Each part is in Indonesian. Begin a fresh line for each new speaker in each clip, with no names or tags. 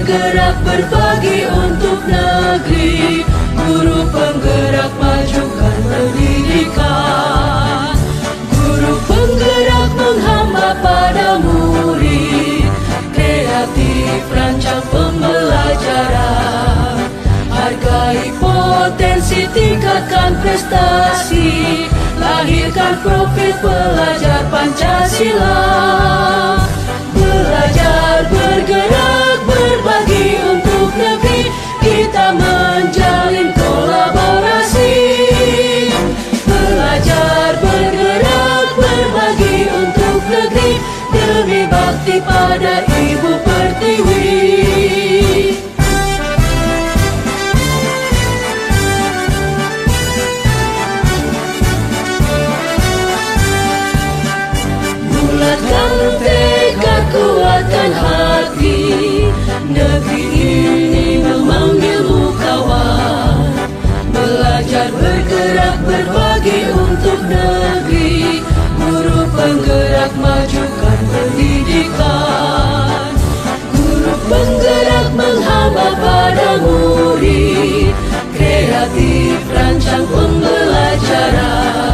bergerak berbagi untuk negeri, guru penggerak majukan pendidikan. Guru penggerak menghamba pada murid, kreatif rancang pembelajaran. Hargai potensi, tingkatkan prestasi, lahirkan profil pelajar Pancasila. Belajar, bergerak, berbagi untuk negeri, kita menjalin kolaborasi. Belajar, bergerak, berbagi untuk negeri, demi bakti pada Ibu Pertiwi. Bulatkan tekad, kuatkan hati, negeri ini memanggilmu kawan. Belajar, bergerak, berbagi untuk negeri, guru penggerak majukan pendidikan. Guru penggerak menghamba pada murid, kreatif rancang pembelajaran.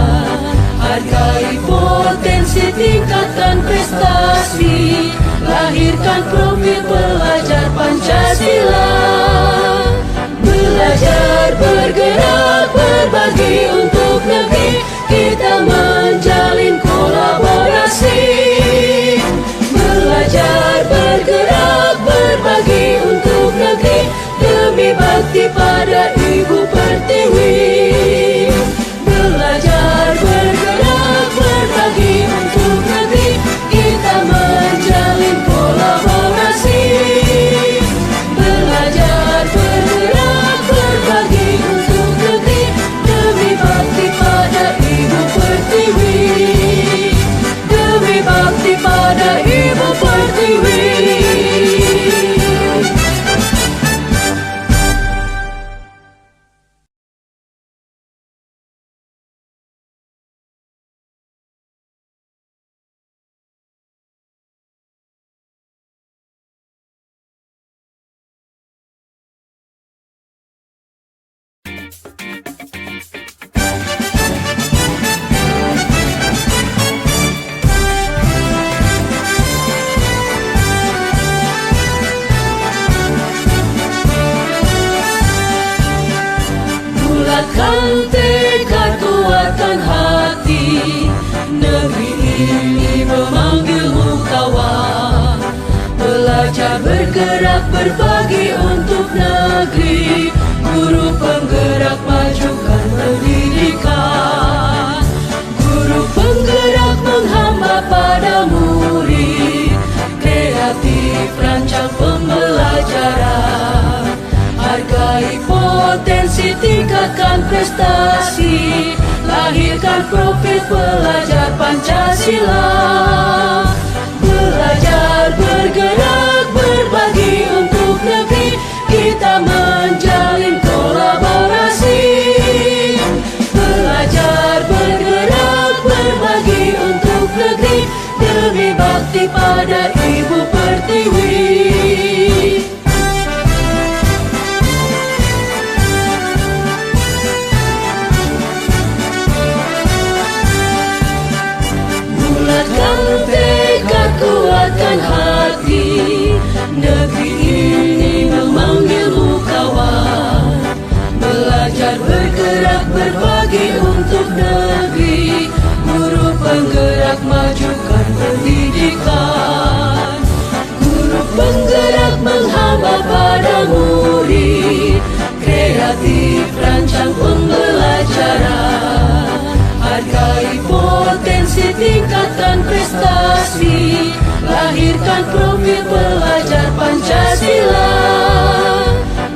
Hargai potensi, tingkatkan prestasi, lahirkan profil pelajar Pancasila. Belajar, bergerak, berbagi untuk negeri, kita menjalin kolaborasi. Belajar, bergerak, berbagi untuk negeri, demi bakti pada Ibu Pertiwi. Belajar, bergerak, berbagi untuk negeri, kita menjalin kolaborasi. Belajar, bergerak, berbagi untuk negeri, demi bakti pada Ibu Pertiwi. Demi bakti pada Ibu Pertiwi. Bulatkan tekad, kuatkan hati, negeri ini memanggilmu kawan. Belajar, bergerak, berbagi untuk negeri, guru penggerak majukan pendidikan. Guru penggerak menghamba pada murid, kreatif rancang pembelajaran. Hargai potensi, tingkatkan prestasi, lahirkan profil pelajar Pancasila. Belajar, bergerak, berbagi untuk negeri, kita menjalin kolaborasi. Belajar, bergerak, berbagi untuk negeri, demi bakti pada Ibu Pertiwi. Bulatkan tekad, kuatkan hati, negeri ini memanggilmu kawan. Belajar, bergerak, berbagi untuk negeri, guru penggerak majukan pendidikan. Guru penggerak menghamba pada murid, kreatif rancang pembelajaran. Hargai potensi, tingkatkan prestasi, lahirkan profil pelajar Pancasila.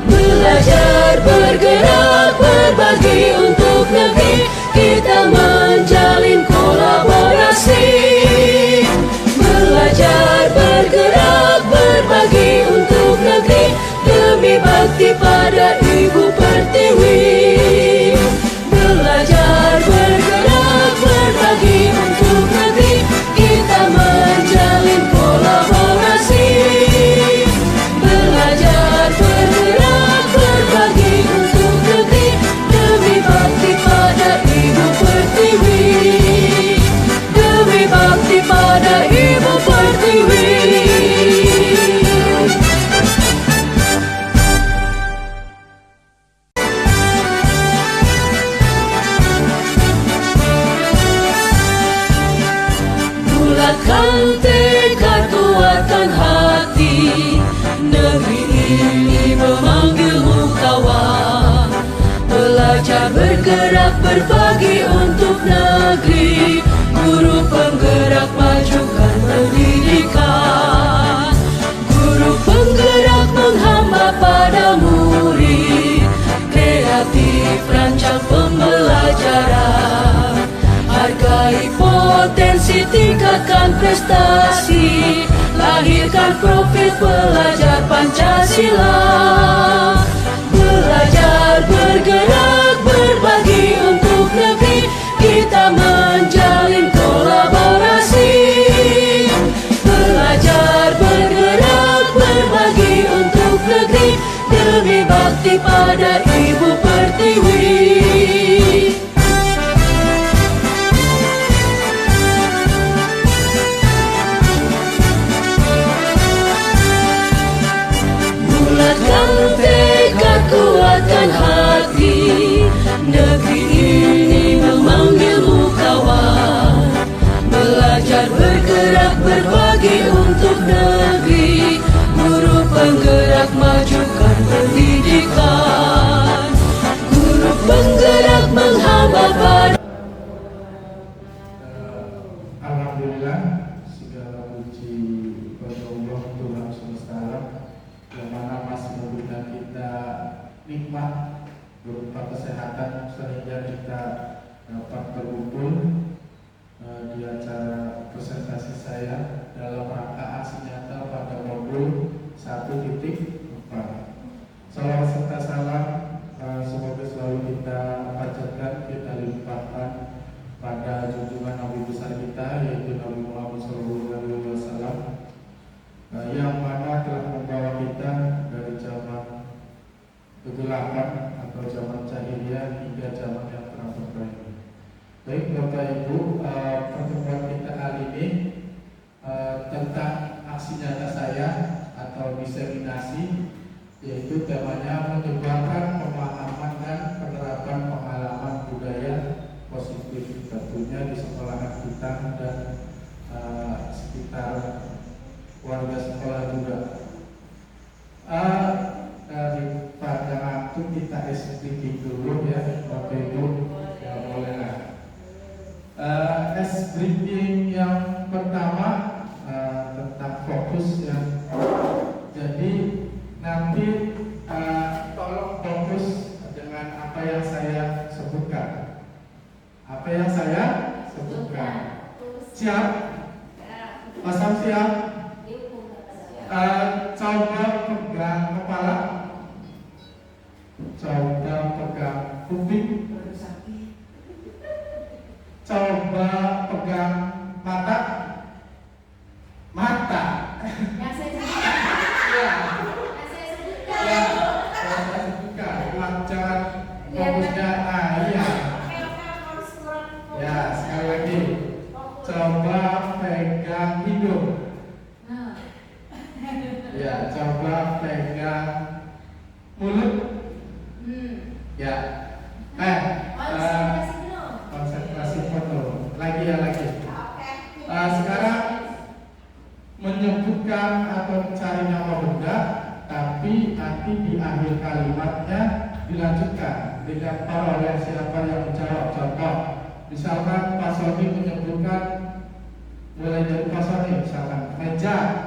Belajar, bergerak, berbagi untuk negeri, kita menjalin kolaborasi. Belajar, bergerak, berbagi untuk negeri, demi bakti pada Ibu Pertiwi. Belajar, bergerak, berbagi untuk negeri, kita menjalin kolaborasi. Bulatkan tekad, kuatkan hati, negeri ini memanggilmu kawan. Belajar, bergerak, berbagi untuk negeri. Guru penggerak, majukan pendidikan. Guru penggerak menghamba pada murid. Kreatif, rancang pembelajaran. Hargai potensi, tingkatkan prestasi. Lahirkan profil pelajar Pancasila. Belajar, bergerak, berbagi untuk negeri. Kita menjalin kolaborasi. Belajar, bergerak, berbagi untuk negeri. Demi bakti pada Ibu Pertiwi. Bulatkan tekad, kuatkan hati, negeri ini memanggilmu kawan. Belajar, bergerak, berbagi untuk negeri. Guru penggerak, majukan pendidikan. Guru penggerak menghamba pada.
Alhamdulillah, segala puji bagi Allah Tuhan semesta alam yang mana masih memberikan kita nikmat berupa kesehatan sehingga kita dapat berkumpul di acara presentasi saya dalam rangka aksi nyata pada modul 1.4. Salawat serta salam semoga selalu kita panjatkan, kita limpahkan pada junjungan Nabi besar kita, yaitu Nabi Muhammad SAW, yang mana telah membawa kita dari zaman kegelapan atau zaman jahiliyah hingga zaman yang terang benderang ini. Baik Bapak Ibu, pertemuan kita kali ini tentang aksi nyata saya atau diseminasi, yaitu temanya menyebarkan pemahaman dan penerapan pengalaman budaya positif, tentunya di sekolahan kita dan sekitar warga sekolah juga. Daripada ngantuk kita expliking dulu ya Bapak Ibu, ya bolehlah. Briefing yang pertama tentang fokus ya. Jadi nanti tolong fokus dengan apa yang saya sebutkan. Apa yang saya sebutkan. Siap? Pasang siap? Coba pegang kepala. Coba pegang kuping. Coba pegang mata. Mata.
Yang saya sebutkan.
Ya, saya sebutkan. Jangan fokusnya. Iya. Ya, sekali lagi. Coba pegang hidung. Ya, coba pegang mulut. Ya. Konsentrasi foto. Lagi ya lagi. Sekarang menyebutkan atau mencari nama benda, tapi nanti di akhir kalimatnya dilanjutkan dengan oleh siapa yang menjawab. Contoh, misalkan Pak Sony menyebutkan mulai dari Pak Sony, misalkan meja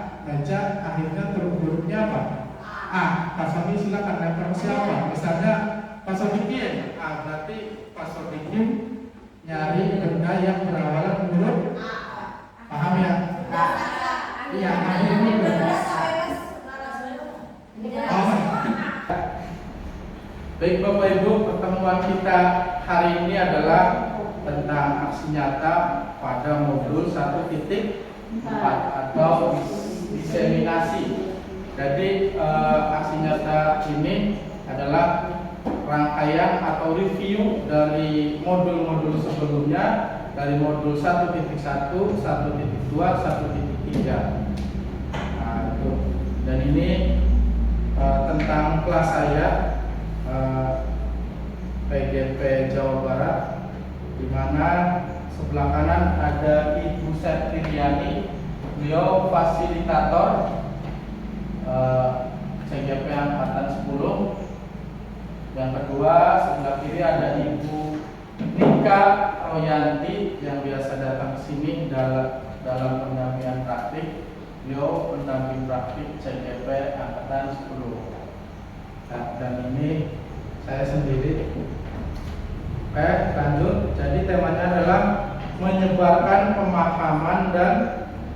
akhirnya hurufnya apa? A. Pak Sony silakan lempar siapa? Misalnya Pak Sodikin, berarti Pak Sodikin nyari benda yang berawalan huruf A. Paham ya? Iya, akhirnya benda. Baik Bapak Ibu, pertemuan kita hari ini adalah tentang aksi nyata pada modul 1.4 atau diseminasi. Jadi aksi nyata ini adalah rangkaian atau review dari modul-modul sebelumnya, dari modul 1.1, 1.2, 1.3. Nah, itu. Dan ini tentang kelas saya PGP Jawa Barat, di mana sebelah kanan ada Ibu Septriani beliau fasilitator CGP Angkatan 10. Yang kedua, sebelah kiri ada Ibu Nika Royanti yang biasa datang ke sini dalam pendampingan praktik. Beliau pendamping praktik CGP Angkatan 10. Nah, dan ini saya sendiri. Oke, lanjut. Jadi temanya adalah menyebarkan pemahaman dan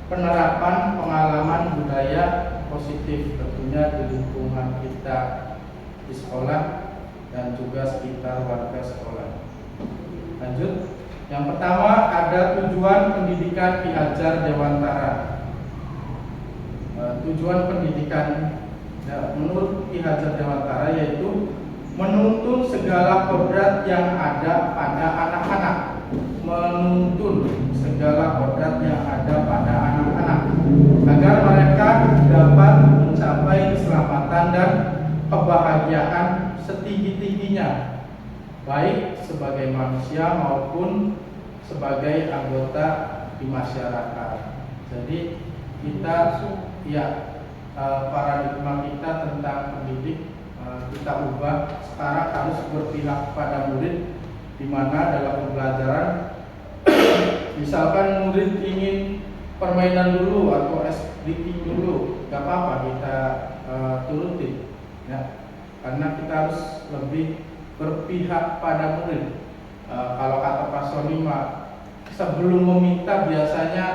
penerapan pengalaman budaya positif, tentunya di lingkungan kita di sekolah dan juga sekitar warga sekolah. Lanjut. Yang pertama ada tujuan pendidikan Ki Hajar Dewantara. Tujuan pendidikan menurut Ki Hajar Dewantara yaitu menuntun segala kodrat yang ada pada anak-anak. Menuntun segala kodrat yang ada pada anak-anak agar mereka dapat mencapai keselamatan dan kebahagiaan setinggi-tingginya, baik sebagai manusia maupun sebagai anggota di masyarakat. Jadi kita paradigma kita tentang pendidik kita ubah. Sekarang harus berpihak pada murid, di mana dalam pembelajaran misalkan murid ingin permainan dulu atau SDT dulu, gak apa-apa kita turutin ya, karena kita harus lebih berpihak pada murid. Kalau kata Pak Sonima, sebelum meminta biasanya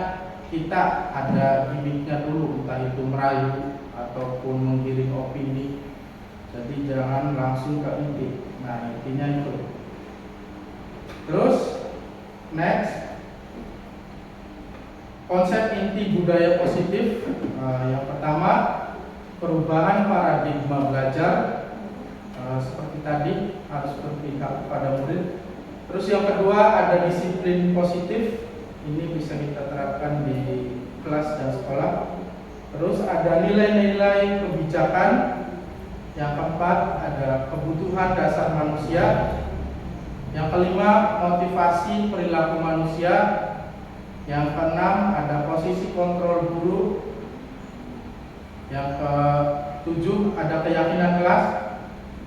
kita ada gimmicknya dulu, entah itu merayu ataupun menggiring opini. Jadi jangan langsung ke inti. Nah, intinya itu. Terus next, konsep inti budaya positif. Yang pertama, perubahan paradigma belajar. Seperti tadi harus berpihak pada murid. Terus yang kedua ada disiplin positif. Ini bisa kita terapkan di kelas dan sekolah. Terus ada nilai-nilai kebijakan. Yang keempat ada kebutuhan dasar manusia. Yang kelima motivasi perilaku manusia. Yang keenam ada posisi kontrol guru. Yang ketujuh ada keyakinan kelas.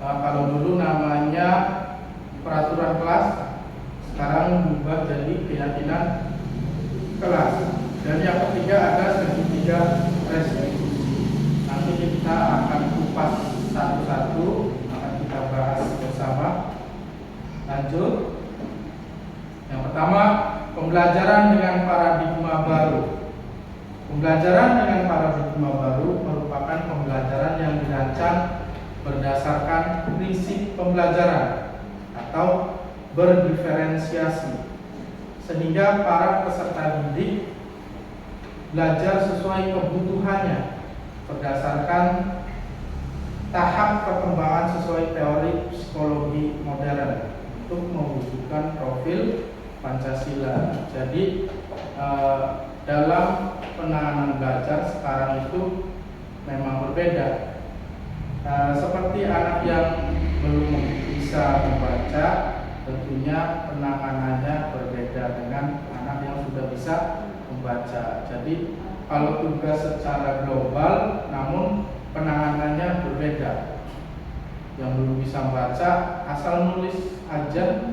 Kalau dulu namanya peraturan kelas, sekarang berubah jadi keyakinan kelas. Dan yang ketiga ada segitiga restitusi. Nanti kita akan kupas satu-satu, akan kita bahas bersama. Lanjut. Yang pertama, pembelajaran dengan paradigma baru. Pembelajaran dengan paradigma baru merupakan pembelajaran yang dirancang berdasarkan prinsip pembelajaran atau berdiferensiasi, sehingga para peserta didik belajar sesuai kebutuhannya berdasarkan tahap perkembangan sesuai teori psikologi modern untuk mewujudkan profil Pancasila. Jadi dalam penanganan belajar sekarang itu memang berbeda. Seperti anak yang belum bisa membaca, tentunya penanganannya berbeda dengan anak yang sudah bisa membaca. Jadi kalau tugas secara global, namun penanganannya berbeda. Yang belum bisa membaca asal nulis aja,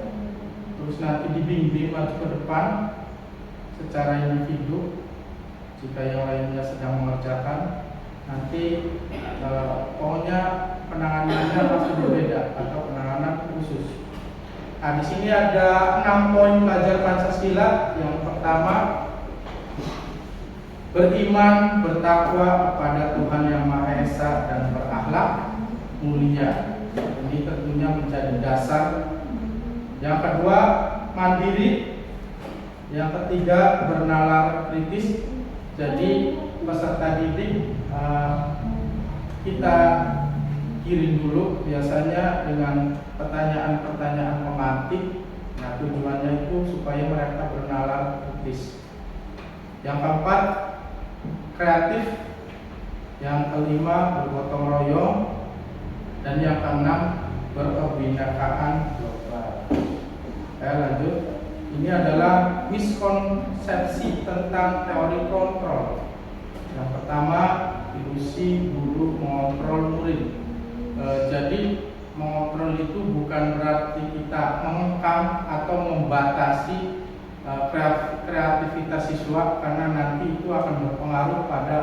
terus nanti dibimbing maju ke depan secara individu. Jika yang lainnya sedang mengerjakan, nanti pokoknya penanganannya pasti berbeda atau penanganan khusus. Nah, di sini ada 6 poin belajar Pancasila. Yang pertama, beriman, bertakwa kepada Tuhan Yang Maha Esa dan berakhlak mulia. Ini tentunya menjadi dasar. Yang kedua, mandiri. Yang ketiga, bernalar kritis. Jadi peserta didik kita kirim dulu biasanya dengan pertanyaan-pertanyaan pemantik. Nah, tujuannya itu supaya mereka bernalar kritis. Yang keempat, kreatif. Yang kelima, bergotong royong. Dan yang keenam, berkebinekaan global. Lanjut. Ini adalah miskonsepsi tentang teori kontrol. Yang pertama, ilusi guru mengontrol murid. Jadi mengontrol itu bukan berarti kita mengekang atau membatasi kreativitas siswa, karena nanti itu akan berpengaruh pada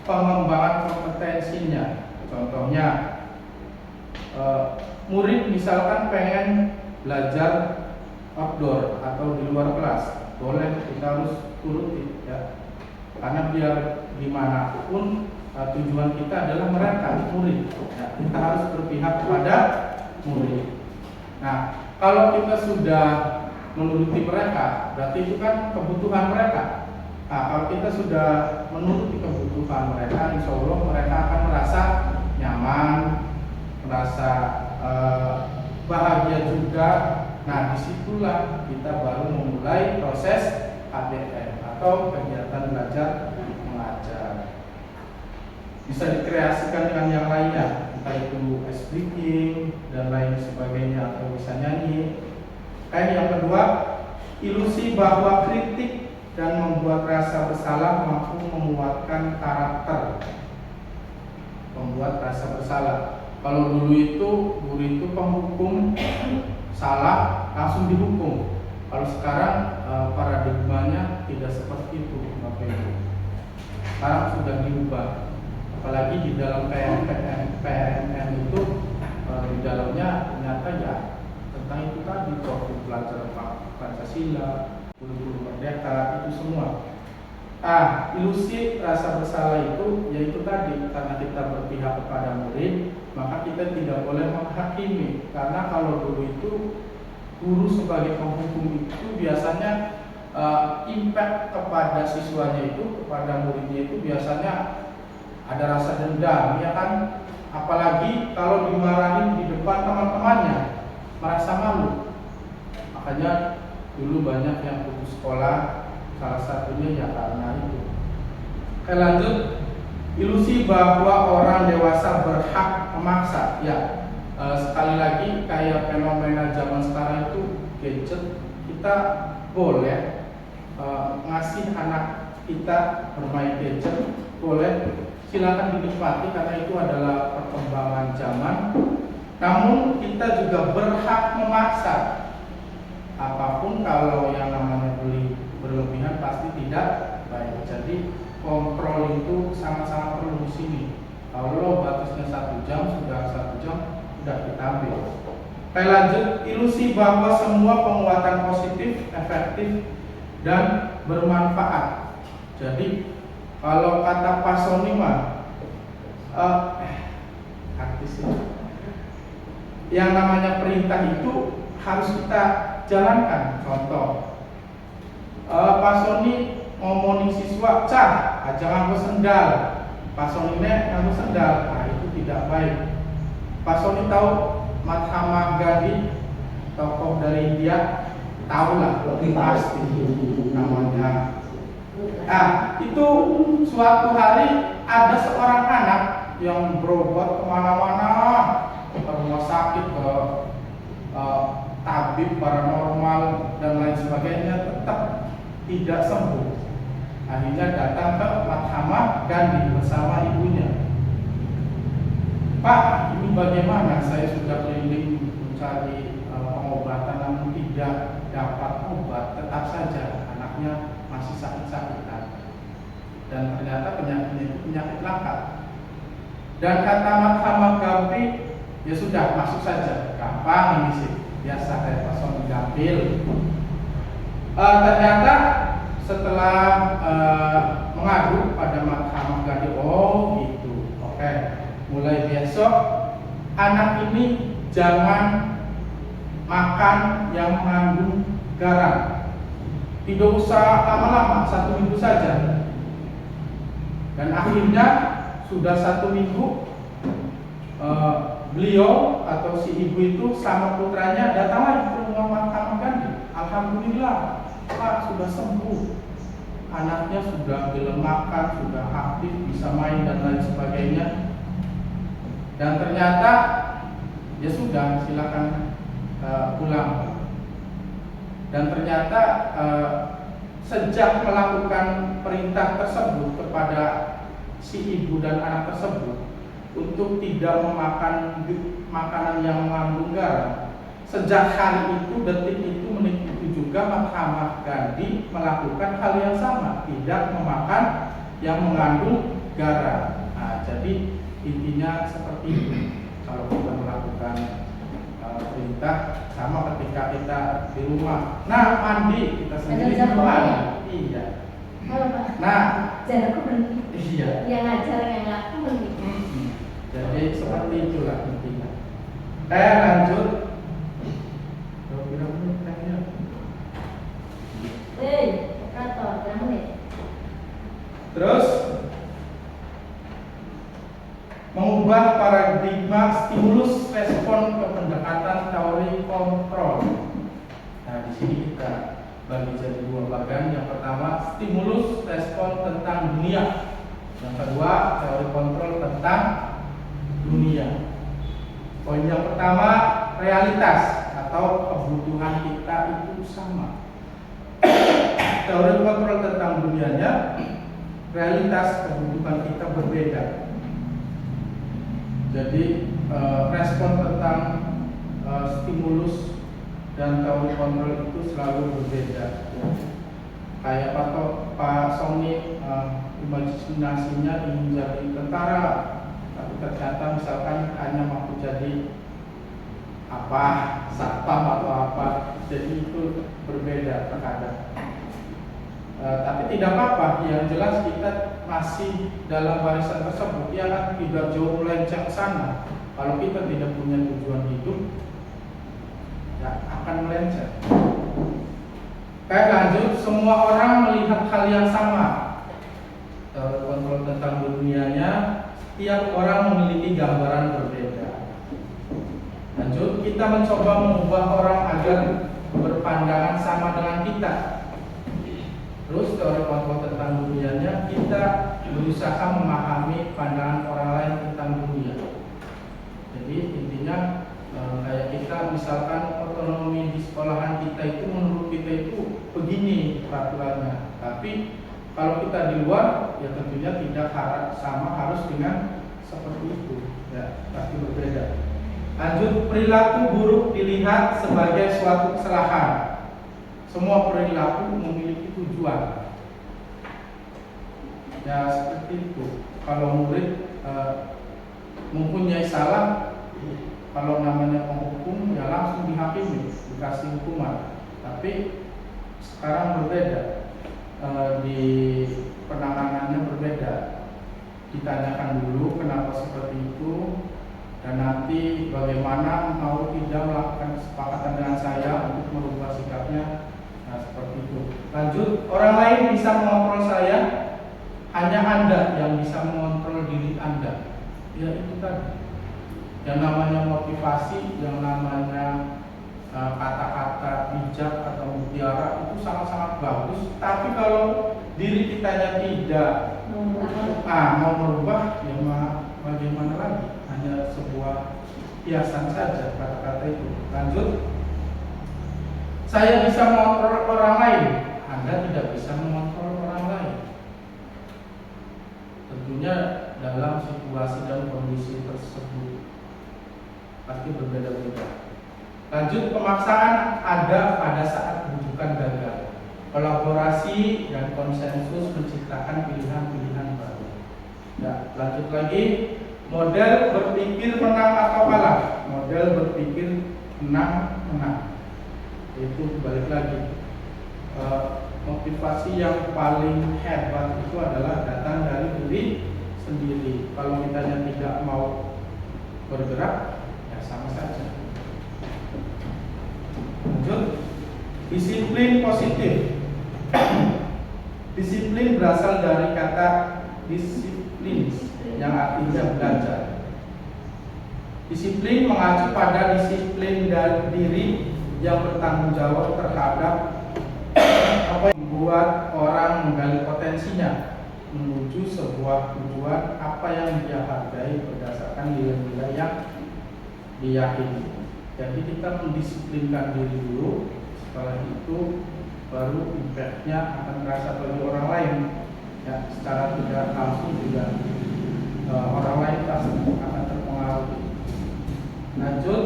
pengembangan kompetensinya. Contohnya, murid misalkan pengen belajar outdoor atau di luar kelas, boleh, kita harus turuti ya, karena biar gimana pun tujuan kita adalah mereka, murid ya, kita harus berpihak kepada murid. Nah, kalau kita sudah menuruti mereka, berarti itu kan kebutuhan mereka. Nah, kalau kita sudah menuruti kebutuhan mereka, insya Allah mereka akan merasa nyaman, merasa bahagia juga. Nah, disitulah kita baru memulai proses KBM atau kegiatan belajar mengajar. Bisa dikreasikan dengan yang lainnya, entah itu ice breaking dan lain sebagainya, atau bisa nyanyi. Yang kedua, ilusi bahwa kritik dan membuat rasa bersalah mampu menguatkan karakter. Membuat rasa bersalah. Kalau dulu itu guru itu penghukum, salah langsung dihukum. Kalau sekarang paradigmanya tidak seperti itu, Bapak Ibu. Sekarang sudah diubah. Apalagi di dalam PNM itu di dalamnya ternyata ya tentang itu tadi, profil pelajaran Pancasila, guru-guru merdeka, itu semua. Ilusi rasa bersalah itu yaitu tadi, karena kita berpihak kepada murid, maka kita tidak boleh menghakimi. Karena kalau dulu itu guru sebagai penghukum itu biasanya impact kepada siswanya itu, kepada muridnya itu biasanya ada rasa dendam, ya kan? Apalagi kalau dimarahin di depan teman-temannya, merasa malu. Makanya dulu banyak yang putus sekolah, salah satunya ya karena itu. Lanjut, ilusi bahwa orang dewasa berhak memaksa. Ya, sekali lagi kayak fenomena zaman sekarang itu gadget, kita boleh ngasih anak kita bermain gadget, boleh, silakan dinikmati karena itu adalah perkembangan zaman. Namun kita juga berhak memaksa. Apapun kalau yang namanya berlebihan pasti tidak baik. Jadi kontrol itu sangat-sangat perlu di sini. Kalau batasnya 1 jam, sudah 1 jam sudah kita ambil. Lanjut, ilusi bahwa semua penguatan positif, efektif dan bermanfaat. Jadi kalau kata Pak Sony mah artis ini, yang namanya perintah itu harus kita jalankan. Contoh, Pak Sony ngomongin siswa, jangan nganggo sendal. Pak Sony nganggo sendal, nah itu tidak baik. Pak Sony tahu Mahatma Gandhi, tokoh dari India, tahulah lebih pasti namanya. Itu suatu hari ada seorang anak yang berobat kemana-mana, ke rumah sakit, ke tabib paranormal dan lain sebagainya, tetap tidak sembuh. Akhirnya datang ke Mahatma Gandhi bersama ibunya. Pak, ini bagaimana? Saya sudah keliling mencari pengobatan namun tidak dapat obat. Tetap saja anaknya masih sakit-sakitan. Dan ternyata penyakitnya itu penyakit langka. Dan kata Mahatma Gandhi, ya sudah, masuk saja, gampang ini sih, biasa kayak pasang diambil. Ternyata setelah mengadu pada Mahatma Gandhi, oh gitu, oke, mulai besok anak ini jangan makan yang mengandung garam, tidak usah lama-lama, 1 minggu saja. Dan akhirnya sudah 1 minggu beliau atau si ibu itu sama putranya datang lagi ke rumah Mahatma Gandhi. Alhamdulillah, Pak, sudah sembuh. Anaknya sudah dilemahkan, sudah aktif, bisa main dan lain sebagainya. Dan ternyata ya sudah, silakan pulang. Dan ternyata sejak melakukan perintah tersebut kepada si ibu dan anak tersebut untuk tidak memakan makanan yang mengandung garam, sejak hari itu, detik itu, menit itu juga Mahkamah Gandhi melakukan hal yang sama, tidak memakan yang mengandung garam. Nah, jadi intinya seperti itu. Kalau kita melakukan perintah, sama ketika kita di rumah. Nah, mandi kita sendiri di rumah. Iya.
Halo Pak.
Nah,
Jangan aku berhenti.
iya.
Yang ngajar yang aku berhenti.
Jadi seperti itulah intinya. Lanjut. Berapa menit tanya?
Kantor, berapa menit?
Terus mengubah paradigma stimulus respon ke pendekatan teori kontrol. Nah, di sini kita bagi jadi dua bagian. Yang pertama stimulus respon tentang dunia. Yang kedua teori kontrol tentang dunia. Poin yang pertama realitas atau kebutuhan kita itu sama. Teori kontrol tentang dunianya, realitas kebutuhan kita berbeda. Jadi respon tentang stimulus dan teori kontrol itu selalu berbeda. Kayak Pak Sony imajinasinya ingin jadi tentara, tapi ternyata misalkan hanya mampu jadi apa, satpam atau apa, jadi itu berbeda terkadang. Tapi tidak apa-apa, yang jelas kita masih dalam barisan tersebut, ya tidak jauh melenceng ke sana. Kalau kita tidak punya tujuan hidup, ya akan melenceng. Baik, lanjut. Semua orang melihat hal yang sama. Teori kontrol tentang dunianya, setiap orang memiliki gambaran berbeda. Lanjut, kita mencoba mengubah orang agar berpandangan sama dengan kita. Terus teori kontrol tentang dunianya, kita berusaha memahami pandangan orang lain tentang dunia. Jadi intinya kayak kita misalkan otonomi di sekolahan kita itu menurut kita itu begini peraturannya. Tapi kalau kita di luar, ya tentunya tidak sama harus dengan seperti itu. Ya, pasti berbeda. Lanjut, perilaku buruk dilihat sebagai suatu kesalahan. Semua perilaku memiliki tujuan. Ya seperti itu. Kalau murid mempunyai salah, kalau namanya penghukum ya langsung dihakimi, dikasih hukuman. Tapi sekarang berbeda, di penanganannya berbeda. Ditanyakan dulu kenapa seperti itu, dan nanti bagaimana mau tidak melakukan kesepakatan dengan saya untuk merubah sikapnya. Nah, seperti itu. Lanjut, orang lain bisa mengontrol saya, hanya Anda yang bisa mengontrol diri Anda. Ya itu tadi. Yang namanya motivasi, yang namanya kata-kata bijak atau mutiara itu sangat-sangat bagus. Tapi kalau diri kitanya tidak mau merubah, ya bagaimana lagi? Hanya sebuah hiasan saja kata-kata itu. Lanjut. Saya bisa mengontrol orang lain, Anda tidak bisa mengontrol orang lain. Tentunya dalam situasi dan kondisi tersebut pasti berbeda-beda. Lanjut, pemaksaan ada pada saat rujukan gagal. Kolaborasi dan konsensus menciptakan pilihan-pilihan baru. Ya, lanjut lagi, model berpikir menang atau kalah. Model berpikir menang. Itu balik lagi, motivasi yang paling hebat itu adalah datang dari diri sendiri. Kalau kitanya tidak mau bergerak, ya sama saja. Lanjut, disiplin positif. Disiplin berasal dari kata disiplin yang artinya belajar. Disiplin mengacu pada disiplin dari diri yang bertanggung jawab terhadap apa yang membuat orang menggali potensinya menuju sebuah tujuan apa yang dia hargai berdasarkan nilai-nilai yang diyakini. Jadi kita mendisiplinkan diri dulu, setelah itu baru impact-nya akan terasa bagi orang lain. Ya, secara tidak langsung juga orang lain pasti akan terpengaruh. Lanjut,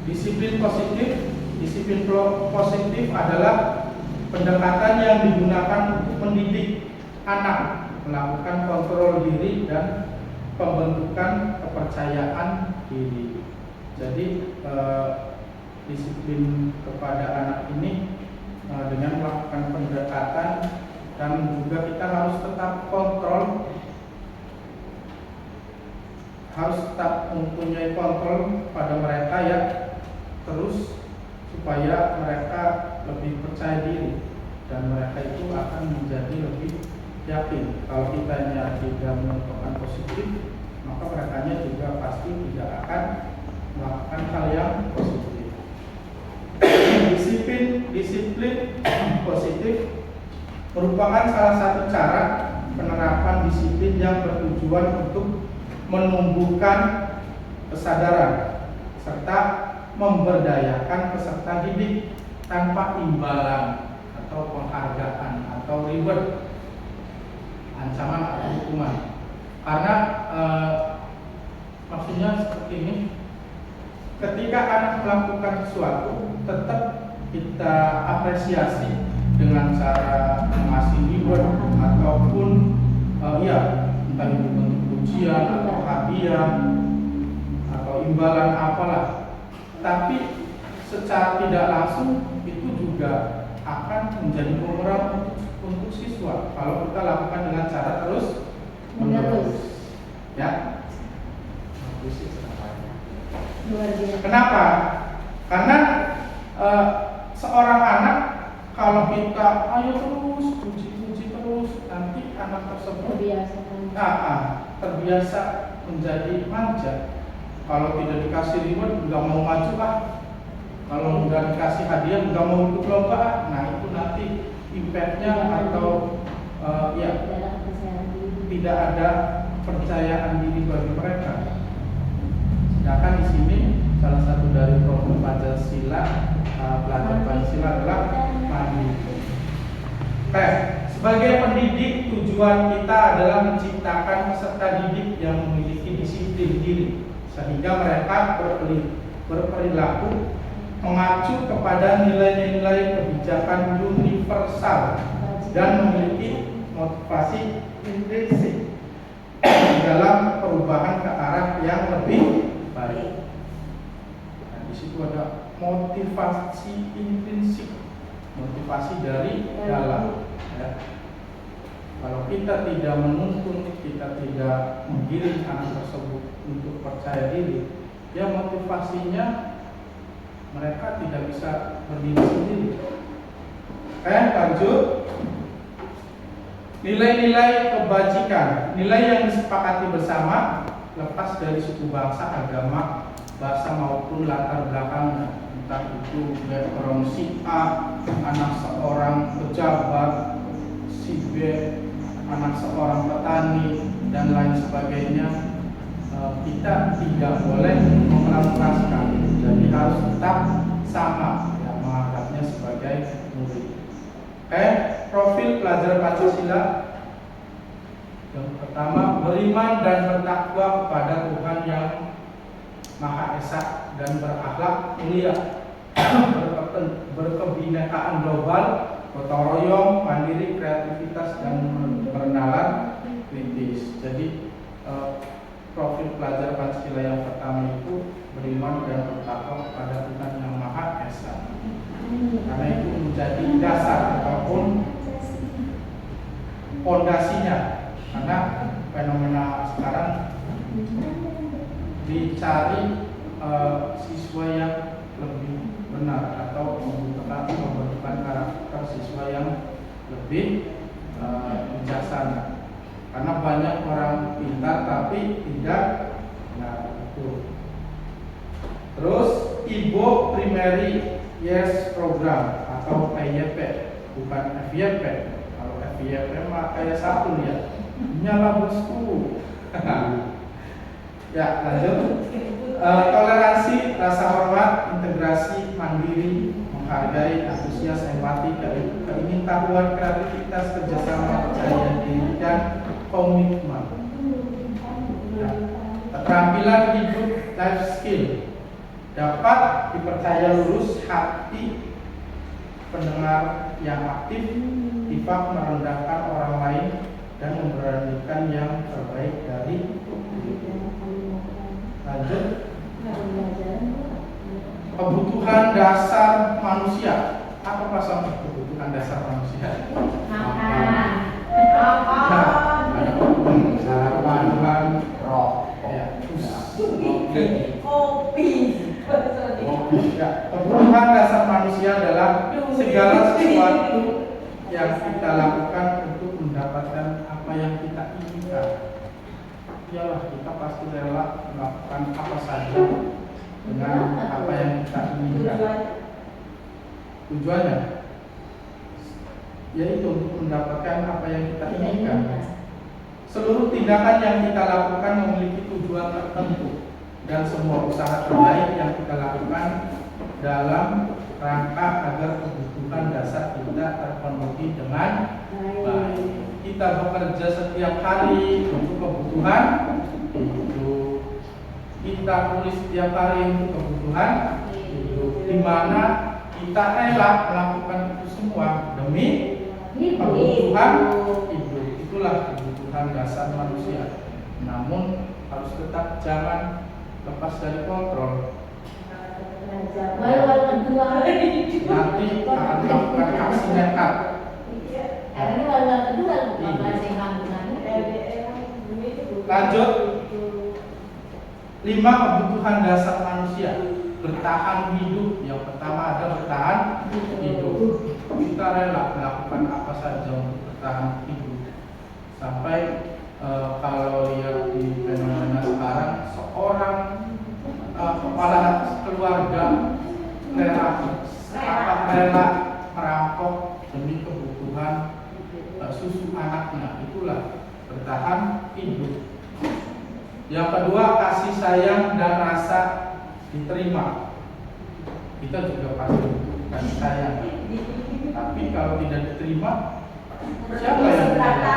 disiplin positif. Disiplin positif adalah pendekatan yang digunakan untuk mendidik anak melakukan kontrol diri dan pembentukan kepercayaan diri. Jadi disiplin kepada anak ini dengan melakukan pendekatan, dan juga kita harus tetap kontrol, harus tetap mempunyai kontrol pada mereka ya, terus supaya mereka lebih percaya diri dan mereka itu akan menjadi lebih yakin. Kalau kitanya tidak menentukan positif, maka mereka juga pasti tidak akan melakukan hal yang positif. Disiplin positif merupakan salah satu cara penerapan disiplin yang bertujuan untuk menumbuhkan kesadaran serta memberdayakan peserta didik tanpa imbalan atau penghargaan atau reward, ancaman atau hukuman. Karena maksudnya seperti ini, ketika anak melakukan sesuatu tetap kita apresiasi dengan cara mengasih reward ataupun entah itu bentuk pujian atau hadiah atau imbalan apalah. Tapi secara tidak langsung itu juga akan menjadi bumerang untuk siswa kalau kita lakukan dengan cara terus menerus. Ya. Kenapa? Karena seorang anak kalau kita ayo terus puji terus, nanti anak tersebut terbiasa menjadi manja. Kalau tidak dikasih reward nggak mau maju kalau nggak dikasih hadiah nggak mau ikut lomba. Nah itu nanti impact-nya atau tidak ada percayaan diri bagi mereka. Sedangkan di sini salah satu dari program Pancasila, pelajar Pancasila adalah mandiri. Sebagai pendidik, tujuan kita adalah menciptakan peserta didik yang memiliki disiplin diri, sehingga mereka berperilaku mengacu kepada nilai-nilai kebijakan universal dan memiliki motivasi intrinsik dalam perubahan ke arah yang lebih baik. Nah, di situ ada motivasi intrinsik, motivasi dari dalam. Ya. Kalau kita tidak menuntun, kita tidak menggiring anak tersebut untuk percaya diri, ya motivasinya mereka tidak bisa berdiri sendiri. Lanjut. Nilai-nilai kebajikan, nilai yang disepakati bersama lepas dari suku bangsa, agama, bahasa maupun latar belakangnya. Entah itu background si A, anak seorang pejabat, si B, anak seorang petani, dan lain sebagainya. Kita tidak boleh mengelaskan, jadi harus tetap sama, ya, menganggapnya sebagai murid. Profil pelajar Pancasila. Yang pertama, beriman dan bertakwa kepada Tuhan yang Maha Esa dan berakhlak mulia, berkebinekaan global, gotong royong, mandiri, kreativitas, dan bernalar kritis. Jadi profil pelajar Pancasila yang pertama itu beriman dan bertakwa kepada Tuhan yang Maha Esa, karena itu menjadi dasar ataupun fondasinya. Karena fenomena sekarang dicari siswa yang lebih benar atau membentukkan karakter siswa yang lebih bijaksana. Karena banyak orang pintar tapi tidak itu. Terus Ibo Primary Yes Program atau PYP, bukan FYP. Kalau FYP mah kayak satu ya, nyala bosku. Ya, lanjut. Toleransi, rasa hormat, integrasi, mandiri, menghargai, antusias, empati, keingintahuan, kreativitas, kerjasama, percaya diri, dan komitmen. Ya. Keterampilan hidup, life skill, dapat dipercaya lurus, hati pendengar yang aktif, sifat merendahkan orang lain, dan memberanikan yang terbaik dari lanjut. Kebutuhan dasar manusia. Apa pasal kebutuhan dasar manusia?
Makan.
Ada sarapan, rokok, ya,
Kopi.
ya. Kebutuhan dasar manusia adalah segala sesuatu yang kita lakukan untuk mendapatkan apa yang kita inginkan. Iyalah, kita pasti rela melakukan apa saja dengan apa yang kita inginkan. Tujuannya yaitu untuk mendapatkan apa yang kita inginkan. Seluruh tindakan yang kita lakukan memiliki tujuan tertentu, dan semua usaha terbaik yang kita lakukan dalam rangka agar kebutuhan dasar kita terpenuhi dengan baik. Kita bekerja setiap hari untuk kebutuhan hidup. Kita tulis setiap hari untuk kebutuhan hidup, di mana kita rela melakukan itu semua demi kebutuhan hidup. Itulah kebutuhan dasar manusia. Namun harus tetap jangan lepas dari kontrol. Nanti akan melakukan aksi nekat. Lanjut. 5 kebutuhan dasar manusia. Bertahan hidup. Yang pertama ada bertahan hidup. Kita rela melakukan apa saja untuk bertahan hidup. Sampai kalau lihat di fenomena sekarang, seorang kepala keluarga rela merampok demi kebutuhan susu anaknya. Itulah bertahan hidup. Yang kedua, kasih sayang dan rasa diterima. Kita juga pasti butuh kasih sayang. Tapi kalau tidak diterima, siapa yang diterima?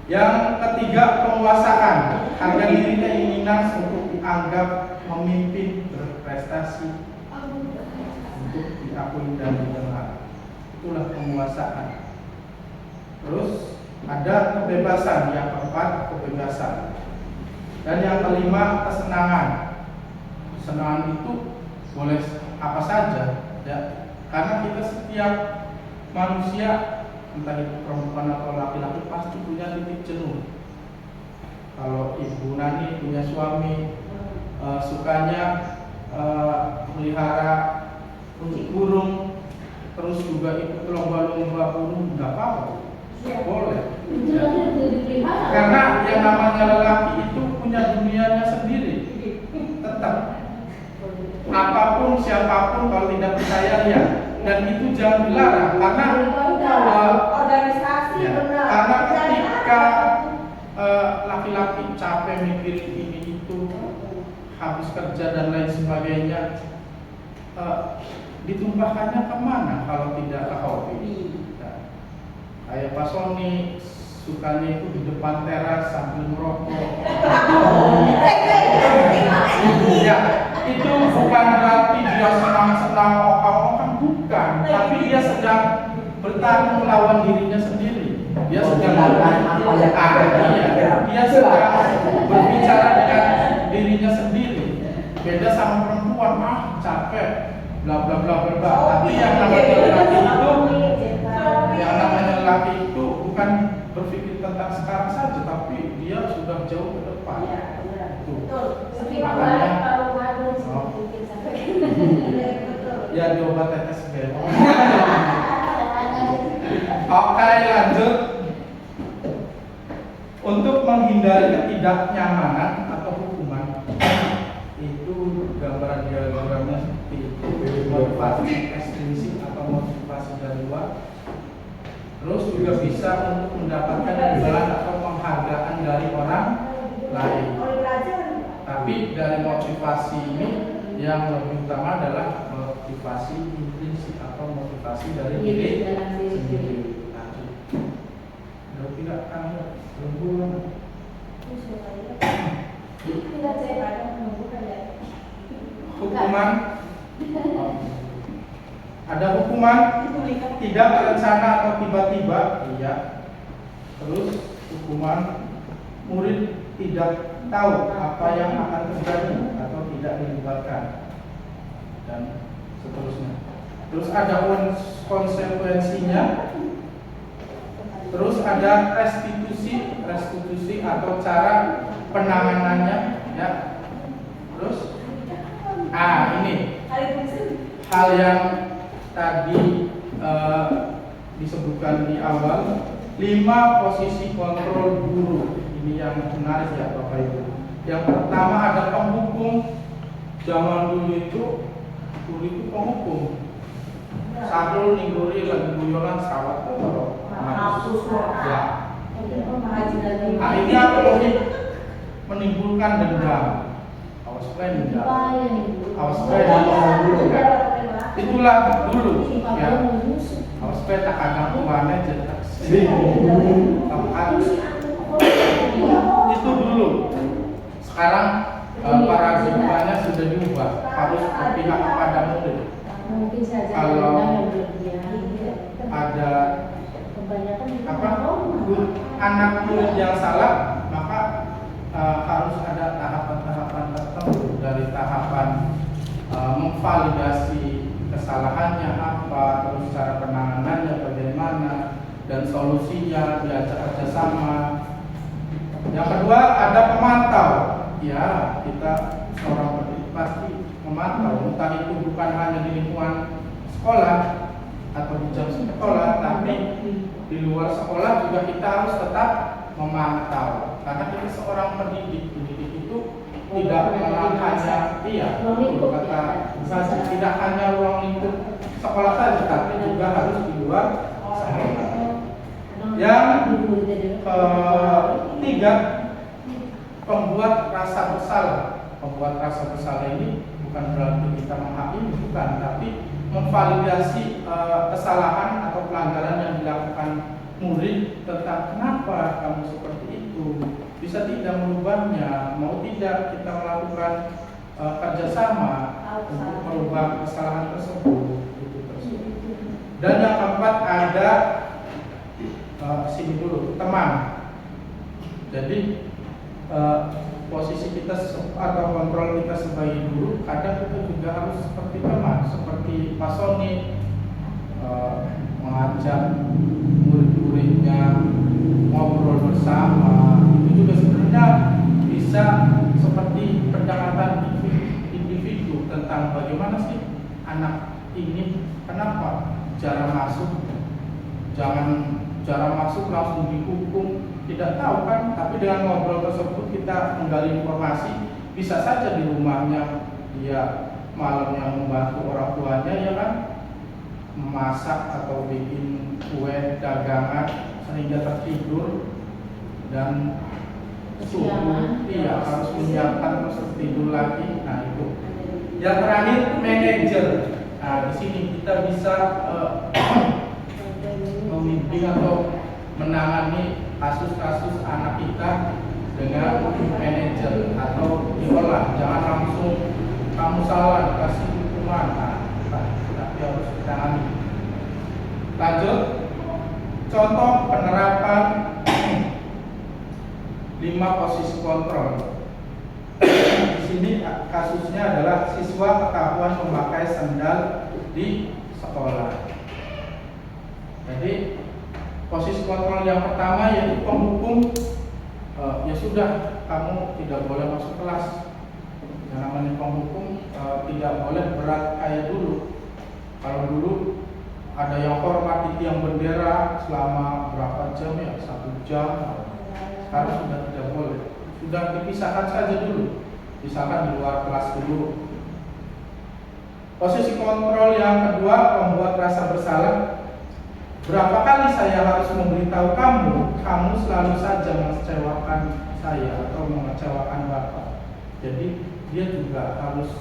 Yang ketiga, penguasaan. Harga diri, keinginan untuk dianggap memimpin, berprestasi, untuk diakui dan didengar. Itulah penguasaan. Terus ada kebebasan. Yang keempat, kebebasan. Dan yang kelima, kesenangan. Kesenangan itu boleh apa saja, ya. Karena kita setiap manusia, entah itu perempuan atau laki-laki, pasti punya titik jenuh. Kalau Ibu Nani punya suami, sukanya melihara burung, terus juga ikut lomba-lomba burung, nggak apa-apa, boleh. Ya. Karena yang namanya lelaki itu punya dunianya sendiri. Tetap apapun siapapun, kalau tidak percaya lihat, dan itu jangan dilarang, karena
organisasi
ya, karena ketika laki-laki capek mikirin ini itu, habis kerja dan lain sebagainya, ditumpahkannya kemana kalau tidak ke hobi? Ya. Kayak Pak Sony sukanya itu di depan teras sambil merokok. Ya, itu bukan berarti dia senang-senang okang-okang, bukan. Tapi dia sedang bertarung melawan dirinya sendiri. Dia sedang dia sedang berbicara dengan dirinya sendiri. Beda sama perempuan, capek, bla bla bla bla bla. Tapi yang namanya lelaki itu bukan berpikir tentang sekarang saja, tapi dia sudah jauh ke depan. Ya, diobat tetes bebas. Oke, lanjut. Untuk menghindari ketidaknyamanan atau hukuman, itu gambaran diagramnya seperti itu. Motivasi ekstrinsik atau motivasi dari luar. Terus juga bisa untuk mendapatkan imbalan atau penghargaan dari orang lain. Tapi dari motivasi ini yang lebih utama adalah motivasi motivasi intrinsik atau motivasi dari
Diri
diri
dalam diri
sendiri. Tadi. Kalau tidak kan lemburan.
Tidak saya ada menunggu ya.
Hukuman ada hukuman tidak berencana atau tiba-tiba, iya. Terus hukuman murid tidak tahu apa yang akan terjadi atau tidak dilibatkan dan seterusnya. Terus ada konsekuensinya. Terus ada restitusi atau cara penanganannya, ya. Terus ini hal yang tadi disebutkan di awal, 5 posisi kontrol guru. Ini yang menarik ya Bapak Ibu. Yang pertama ada penghukum. Zaman dulu itu guru itu penghukum. Sarul ningguri lagi guyonan sawat tuh. Ya. Akhirnya menimbulkan dendam. Awas plan dendam. Awas plan dulu. Itulah dulu. Ya. Awas plan tak ada tuannya jelas. Itu dulu. Sekarang paradigmanya sudah diubah, harus berpihak kepada murid.
Mungkin saja
Kalau
yang berlebihan.
ada
Kebanyakan
anak murid yang salah, maka harus ada tahapan-tahapan tertentu, dari tahapan memvalidasi kesalahannya apa, terus cara penanganannya bagaimana, dan solusinya, diajak kerjasama. Yang kedua ada pemantau. Ya, kita seorang pendidik pasti memantau, entah itu bukan hanya di lingkungan sekolah atau di jam sekolah, tapi di luar sekolah juga kita harus tetap memantau. Karena kita seorang pendidik itu tidak hanya kata saja, tidak hanya ruang lingkup sekolah saja, tapi juga harus di luar sekolah. Yang ketiga, pembuat rasa bersalah. Pembuat rasa bersalah ini bukan berarti kita menghakimi, bukan, tapi memvalidasi kesalahan atau pelanggaran yang dilakukan murid tentang kenapa kamu seperti itu, bisa tidak merubahnya, mau tidak kita melakukan kerjasama untuk merubah kesalahan tersebut. Dan yang keempat ada sini dulu, teman. Jadi posisi kita atau kontrol kita sebagai guru, kadang kita juga harus seperti teman, seperti Pak Sony mengajak murid-muridnya ngobrol bersama. Itu juga sebenarnya bisa seperti pendekatan individu tentang bagaimana sih anak ini, kenapa cara masuk, cara masuk langsung dihukum, tidak tahu kan, tapi dengan ngobrol tersebut kita menggali informasi. Bisa saja di rumahnya dia malamnya membantu orang tuanya, ya kan, memasak atau bikin kue dagangan sehingga tertidur dan subuh harus menyiapkan terus tidur lagi. Nah itu. Yang terakhir manajer. Nah di sini kita bisa membimbing atau menangani kasus-kasus anak kita dengan manajer atau diolah. Jangan langsung kamu salah dikasih hukuman, tapi harus ditangani. Lanjut, contoh penerapan 5 posisi kontrol. Di sini kasusnya adalah siswa ketahuan memakai sandal di sekolah. Jadi posisi kontrol yang pertama yaitu penghukum. Ya sudah, kamu tidak boleh masuk kelas. Yang namanya penghukum tidak boleh berat kayak dulu. Kalau dulu ada yang hormat di tiang bendera selama berapa jam ya, 1 jam. Sekarang sudah tidak boleh. Sudah dipisahkan saja dulu. Misalkan di luar kelas dulu. Posisi kontrol yang kedua, membuat rasa bersalah. Berapa kali saya harus memberitahu kamu selalu saja mengecewakan saya atau mengecewakan Bapak. Jadi dia juga harus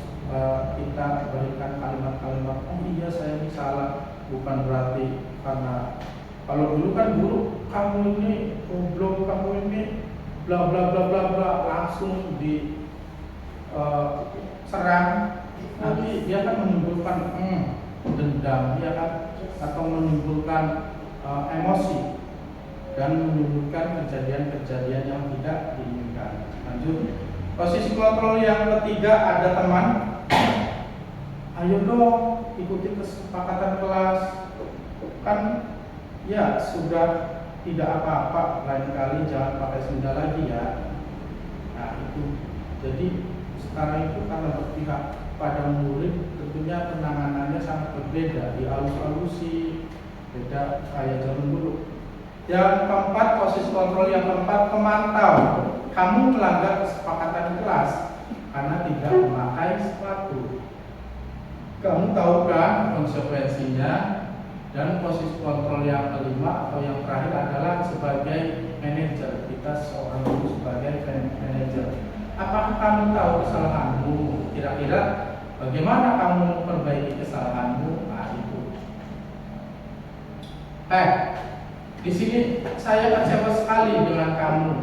kita berikan kalimat-kalimat, oh iya saya ini salah, bukan berarti karena kalau dulu kan guru, kamu ini goblok, kamu ini bla bla bla bla bla, langsung di serang, nanti dia kan menimbulkan dendam, dia kan, atau menimbulkan emosi dan menimbulkan kejadian-kejadian yang tidak diinginkan. Lanjut, posisi kontrol yang ketiga ada teman. Ayo dong ikuti kesepakatan kelas, kan ya sudah tidak apa-apa, lain kali jangan pakai sendal lagi ya. Nah itu, jadi sekarang itu karena berpihak pada murid, tentunya penanganannya sangat berbeda, dialus-alusi, beda kayak zaman dulu. Yang keempat, posisi kontrol yang keempat, pemantau. Kamu melanggar kesepakatan kelas karena tidak memakai sepatu. Kamu tahu kan konsekuensinya. Dan posisi kontrol yang kelima atau yang terakhir adalah sebagai manajer. Kita seorang guru sebagai manajer. Apakah kamu tahu kesalahanmu? Kira-kira bagaimana kamu memperbaiki kesalahanmu? Nah itu. Di sini saya kecewa sekali dengan kamu.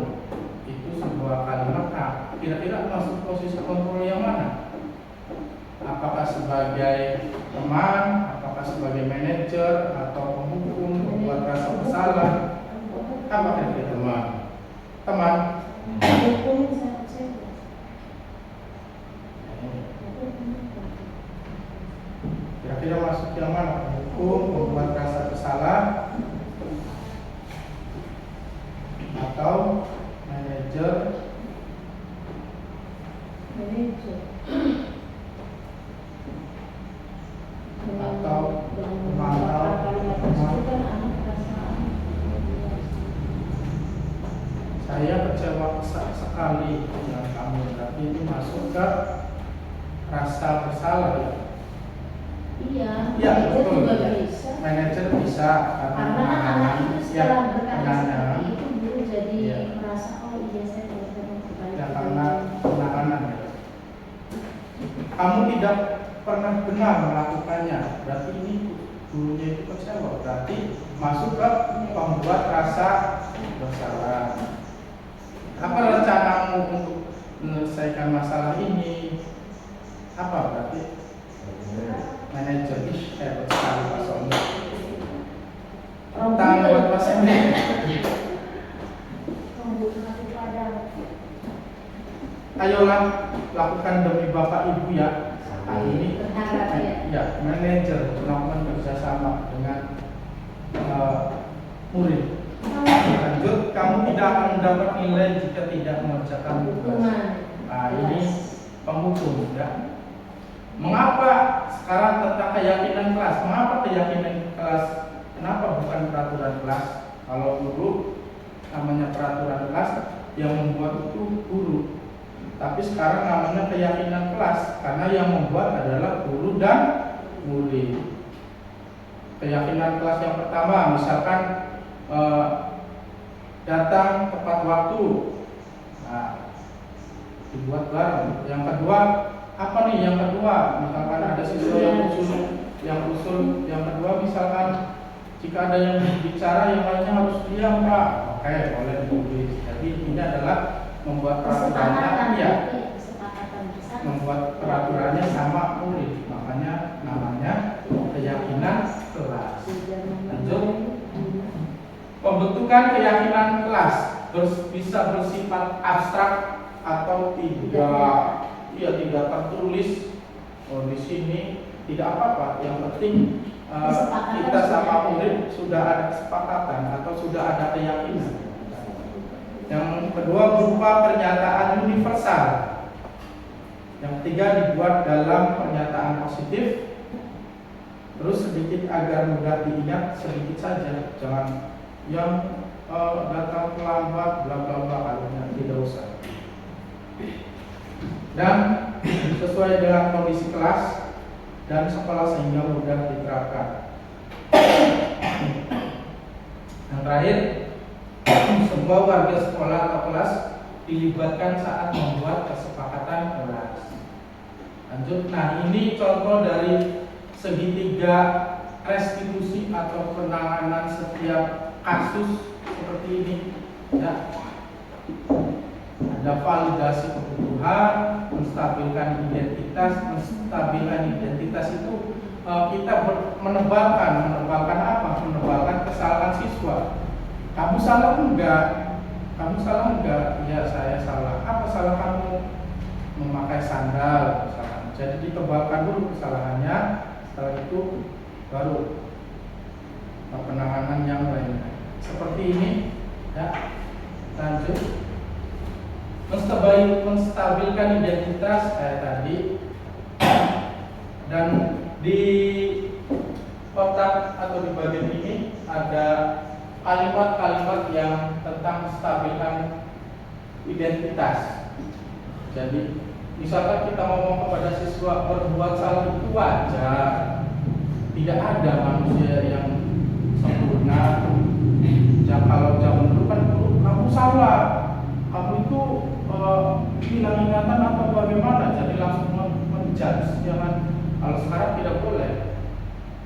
Itu sebuah kalimat. Nah, kira-kira masuk posisi kontrol yang mana? Apakah sebagai teman, apakah sebagai manajer, atau penghukum, membuat rasa bersalah? Apa kira-kira teman? Teman. Kira-kira masuk yang mana? Penghukum, membuat rasa bersalah, atau manajer? Atau memantau. Saya kecewa sekali dengan kamu, tapi ini masuk ke rasa bersalah ya.
Iya,
Ya
betul.
betul.
Juga bisa.
Manajer bisa
Karena anak itu setelah berkata
penanganan.
seperti itu guru jadi
Ya.
merasa oh iya saya tidak memperbaiki.
Ya karena penanganan ya. Kamu tidak pernah benar melakukannya, berarti ini gurunya itu kecewa, berarti masuk ke pembuat rasa bersalah. Apa rencanamu untuk menyelesaikan masalah ini? Apa berarti? Manajer, hebat sekali Pak Sony. Tangan buat Pak Sony. Ayolah lakukan demi Bapak Ibu ya. Nah, ini
Berharap ya.
ya manajer melakukan kerjasama dengan murid. Lanjut, kamu tidak akan mendapat nilai jika tidak mengerjakan tugas. Nah ini penghukum ya. Mengapa sekarang tentang keyakinan kelas? Mengapa keyakinan kelas? Kenapa bukan peraturan kelas? Kalau dulu namanya peraturan kelas, yang membuat itu guru. Tapi sekarang namanya keyakinan kelas, karena yang membuat adalah guru dan murid. Keyakinan kelas yang pertama, misalkan datang tepat waktu, nah, dibuat bareng. Yang kedua, apa nih? Yang kedua, misalkan ada siswa yang usul. Yang kedua, misalkan jika ada yang bicara, yang lainnya harus diam, Pak. Oke, boleh ditulis. Jadi ini adalah membuat peraturannya, ya, membuat peraturannya sama murid, makanya namanya keyakinan kelas. Lanjut, pembentukan keyakinan kelas bisa bersifat abstrak atau tidak tertulis. Di sini tidak apa-apa, yang penting kita sama murid sudah ada kesepakatan atau sudah ada keyakinan. Yang kedua berupa pernyataan universal. Yang ketiga dibuat dalam pernyataan positif. Terus sedikit agar mudah diingat, sedikit saja, jangan yang datang terlambat, bla bla bla, alurnya tidak usah. Dan sesuai dengan kondisi kelas dan sekolah sehingga mudah diterapkan. Yang terakhir, semua warga sekolah atau kelas dilibatkan saat membuat kesepakatan kelas. Lanjut. Nah, ini contoh dari segitiga restitusi atau penanganan setiap kasus seperti ini. Ya. Ada validasi kebutuhan, menstabilkan identitas. Menstabilkan identitas itu kita menebalkan apa? Menebalkan kesalahan siswa. Kamu salah enggak? Kamu salah enggak? Ya, saya salah. Apa salah kamu? Memakai sandal misalkan. Jadi ditebalkan dulu kesalahannya, setelah itu baru penanganan yang lainnya. Seperti ini, ya. Lanjut. Menstabilkan identitas kayak tadi. Dan di kotak atau di bagian ini ada kalimat-kalimat yang tentang menstabilkan identitas. Jadi misalkan kita ngomong kepada siswa berbuat salah itu wajar. Tidak ada manusia yang sempurna. Kalau zaman dulu kan kamu salah, kamu itu hilang ingatan atau bagaimana, jadi langsung menjudge, jangan. Kalau sekarang tidak boleh.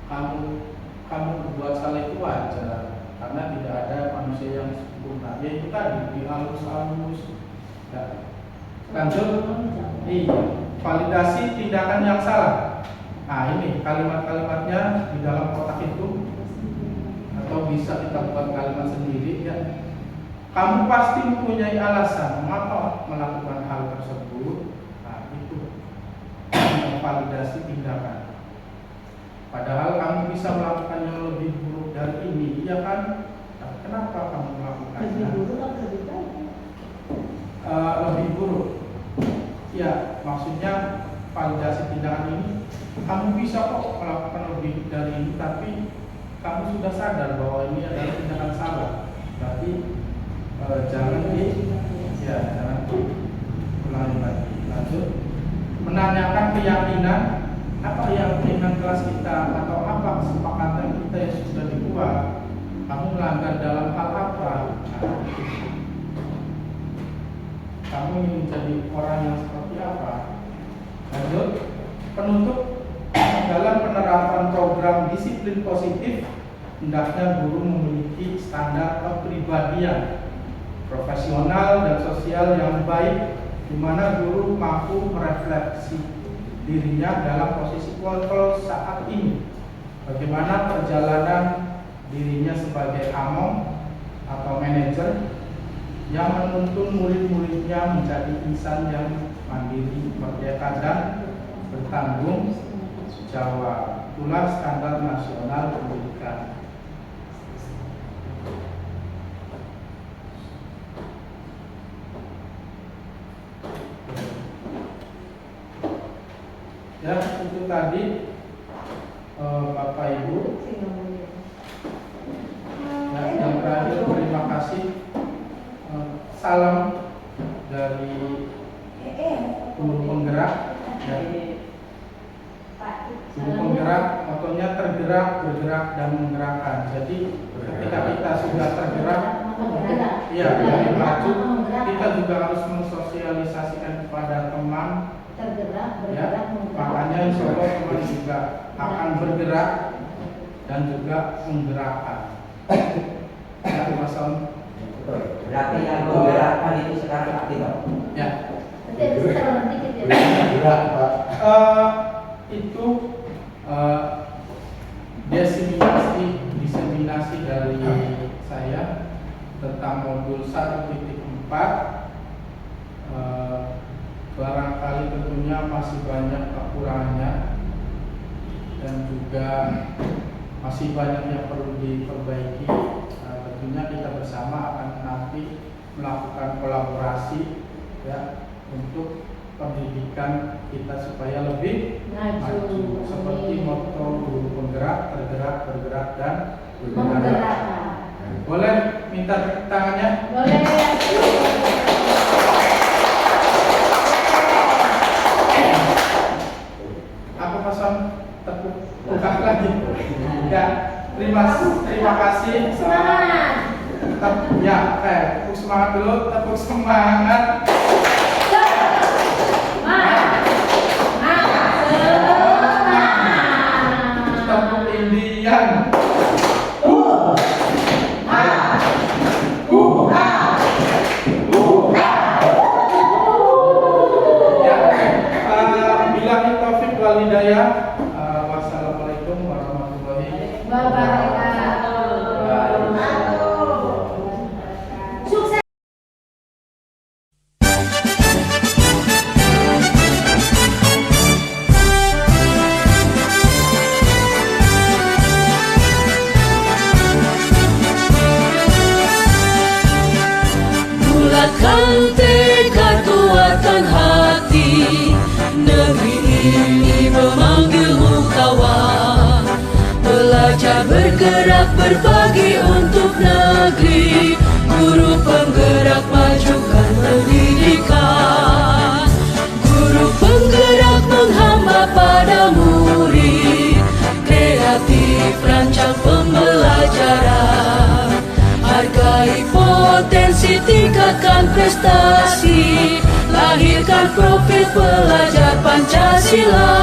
Kamu berbuat salah itu wajar, karena tidak ada manusia yang sempurna. Ya itu tadi dihalus-halus. Ya. Lanjut. Validasi tindakan yang salah. Nah, ini kalimat-kalimatnya di dalam kotak itu, atau bisa kita buat kalimat sendiri ya. Kamu pasti mempunyai alasan mengapa melakukan hal tersebut. Nah, itu validasi tindakan. Padahal kamu bisa melakukan yang lebih buruk dari ini, iya kan? Nah, kenapa kamu melakukannya?
Lebih buruk atau lebih baik?
Lebih buruk. Ya, maksudnya validasi tindakan ini, kamu bisa kok melakukan lebih dari ini, tapi kamu sudah sadar bahwa ini adalah tindakan salah. Berarti jangan ulangi lagi. Lanjut. Menanyakan keyakinan, apa keyakinan kelas kita atau apa kesepakatan kita yang sudah dibuat. Kamu melanggar dalam hal apa? Nah, kamu ingin menjadi orang yang seperti apa? Lanjut. Penutup. Dalam penerapan program disiplin positif, hendaknya guru memiliki standar kepribadian profesional dan sosial yang baik, di mana guru mampu merefleksi dirinya dalam posisi kontrol saat ini. Bagaimana perjalanan dirinya sebagai among atau manajer yang menuntun murid-muridnya menjadi insan yang mandiri, merdeka dan bertanggung jawab. Itulah standar nasional pendidikan. Ya, itu tadi Bapak Ibu. Ya, yang terakhir terima kasih. Salam dari guru penggerak. Guru penggerak, motonya tergerak, bergerak dan menggerakkan. Jadi ketika kita sudah tergerak, ya dari maju, kita juga harus mensosialisasikan kepada teman.
Tergerak,
Ya,
bergerak, menggerak.
makanya insya Allah teman juga akan bergerak dan juga menggerakkan. Ya, Mas Om.
Berarti yang menggerakkan itu sekarang aktif.
Ya.
Nanti ada setelah dikit ya.
Gerak, Pak. Itu diseminasi dari saya tentang modul 1.4. Barangkali tentunya masih banyak kekurangannya dan juga masih banyak yang perlu diperbaiki. Tentunya kita bersama akan nanti melakukan kolaborasi ya untuk pendidikan kita supaya lebih maju. Seperti moto guru penggerak, tergerak, bergerak dan bergerak. Boleh minta tepuk tangannya?
Boleh.
Aku pasang tepuk lagi. Ya, terima kasih.
Semangat.
Ya, tepuk semangat dulu, tepuk semangat.
Semangat.
Bulatkan tekad kuatkan hati, negeri ini memanggilmu kawan. Belajar bergerak berbagi untuk negeri, guru penggerak majukan pendidikan. Guru penggerak menghamba pada murid, kreatif rancang pembelajaran. Hargai potensi, tingkatkan prestasi, lahirkan profil pelajar Pancasila.